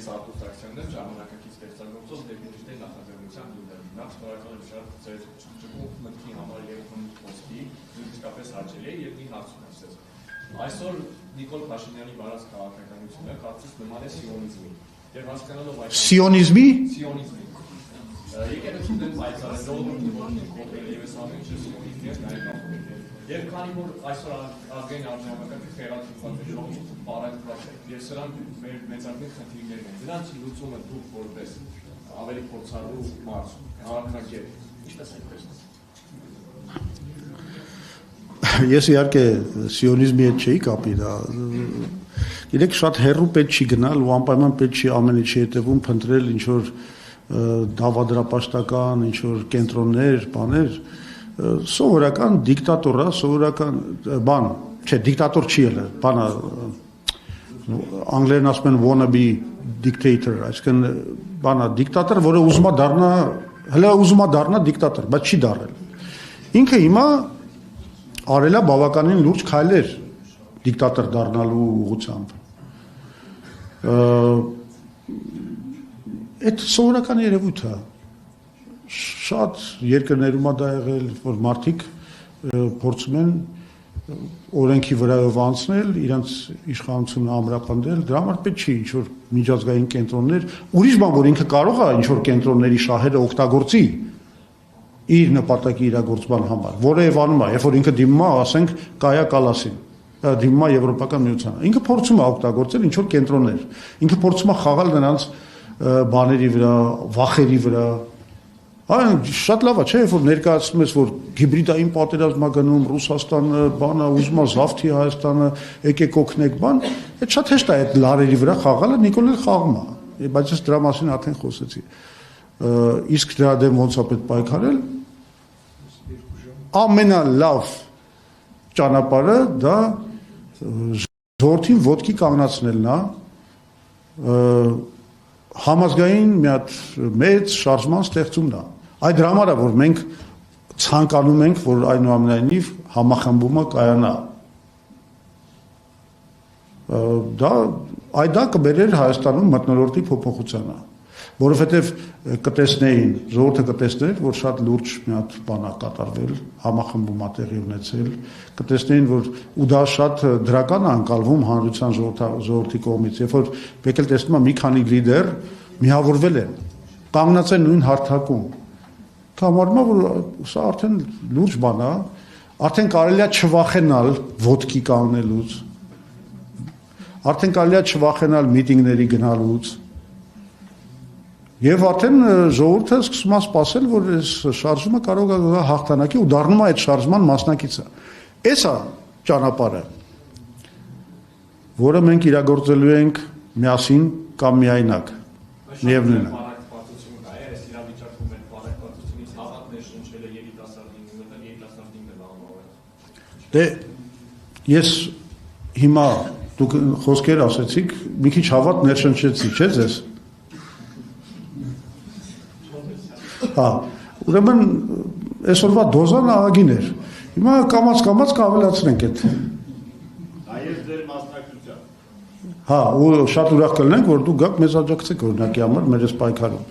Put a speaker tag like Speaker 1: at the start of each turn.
Speaker 1: Ես Արտուր Սարգսյանն եմ, ժամանակակից ստեղծագործող դեպի դեպի նախաձեռնության լիդեր։ Նախ շնորհակալ եմ շատ ձեր ճկուն մտքի համար եւ խոսքի, իսկապես հաճելի է եւ մի հարց ունեմ։ Այսօր Նիկոլ Փաշինյանի վարած քաղաքականությունը կարծես նման է սիոնիզմի։ Եվ հասկանալով այդ
Speaker 2: Սիոնիզմի
Speaker 1: եկեղեցու դեմ պայքարելով ես ամեն ինչ սիոնիզմի է նայել կապը։ Եվ քանի որ այսօր ազգային արժանապատվի խեղաթյուրված է ժողովուրդ պարակված է, եւ սրանք մեր մեծագույն խնդիրներն են։ Դրանց լուծումը դուք որպես ավելի փորձառու մարդ, քաղաքագետ, ինչպես եք տեսնում։
Speaker 2: Ես իհարկե սիոնիզմի հետ չէի կապի դա։ Գիտեք, շատ հեռու պետք չի գնալ ու անպայման պետք չի ամեն ինչի հետևում փնտրել ինչ որ դավադրապաշտական, ինչ որ կենտրոններ, բաներ, սովորական դիկտատորա, սովորական բան, չէ, դիկտատոր չի ելը, բանը անգլերեն ասում են wannabe dictator, այսինքն բանա դիկտատոր, որը ուզում է դառնա, հələ ուզում է դառնա դիկտատոր, բայց չի դառել։ Ինքը հիմա արել է բավականին լուրջ քայլեր դիկտատոր դառնալու ուղղությամբ։ Այդ սովորական երևույթ է։ Շատ երկրներում է դա եղել, որ մարդիկ փորձում են օրենքի վրայով անցնել, իրենց իշխանությունը ամրապնդել, դրա համար պետք չի ինչ-որ միջազգային կենտրոններ, ուրիշ բան, որ ինքը կարող է ինչ-որ կենտրոնների շահերը օգտագործի իր նպատակի իրագործման համար, որը եւ անում է, երբ որ ինքը դիմում է, ասենք, Կայա Կալասին, դիմում է Եվրոպական միությանը, ինքը փորձում է օգտագործել ինչ-որ կենտրոններ, ինքը փորձում է խաղալ նրանց բաների վրա, վախերի վրա։ Այն շատ լավ է, չէ՞, որ ներկայացնում ես, որ հիբրիդային պատերազմ է գնում, Ռուսաստանը, բանը, ուզում է զավթի Հայաստանը, եկեք օգնեք, բան, այդ շատ հեշտ է այդ լարերի վրա խաղալը, Նիկոլը խաղում է, բայց ես դրա մասին արդեն խոսեցի։ Իսկ դրա դեմ ոնց է պետք պայքարել։ Ամենալավ ճանապարհը դա ժողովրդին ոտքի կանգնացնելն է, համազգային մի հատ մեծ շարժման ստեղծումն է։ Այդ դրա համար է, որ մենք ցանկանում ենք, որ այնուամենայնիվ համախմբումը կայանա։ Դա կբերեր Հայաստանում մթնոլորտի փոփոխությանը, որովհետև կտեսնեին, ժողովուրդը կտեսներ, որ շատ լուրջ մի հատ բան է կատարվել, համախմբում է տեղի ունեցել, կտեսնեին, որ ու դա շատ դրական է անցալվում հանրության ժողովրդի կողմից, երբ որ եկել տեսնում է մի քանի լիդեր միավորվել են, կանգնած են նույն հարթակում։ Համարում է, որ սա արդեն լուրջ բան է, արդեն կարելի է չվախենալ ոտքի կանգնելուց, արդեն կարելի է չվախենալ միտինգների գնալուց, եւ արդեն ժողովուրդը սկսում է սպասել, որ այս շարժումը կարող է հաղթանակի ու դառնում է այդ շարժման մասնակիցը։ Էս է ճանապարհը, որը մենք իրագործելու ենք միասին կամ միայնակ։ Միևնույն է։ Դե ես հիմա դուք խոսքեր ասեցիք, մի քիչ հավատ ներշնչեցի, չէ՞ ձեզ։ Հա, ուրեմն այսօրվա դոզան ահագին էր։ Հիմա կամաց կավելացնենք այդ։
Speaker 3: Այս ձեր մասնակցությամբ։
Speaker 2: Հա, ու շատ ուրախ կլինենք, որ դուք գաք մեզ աջակցեք օրինակի համար մեր այս պայքարում։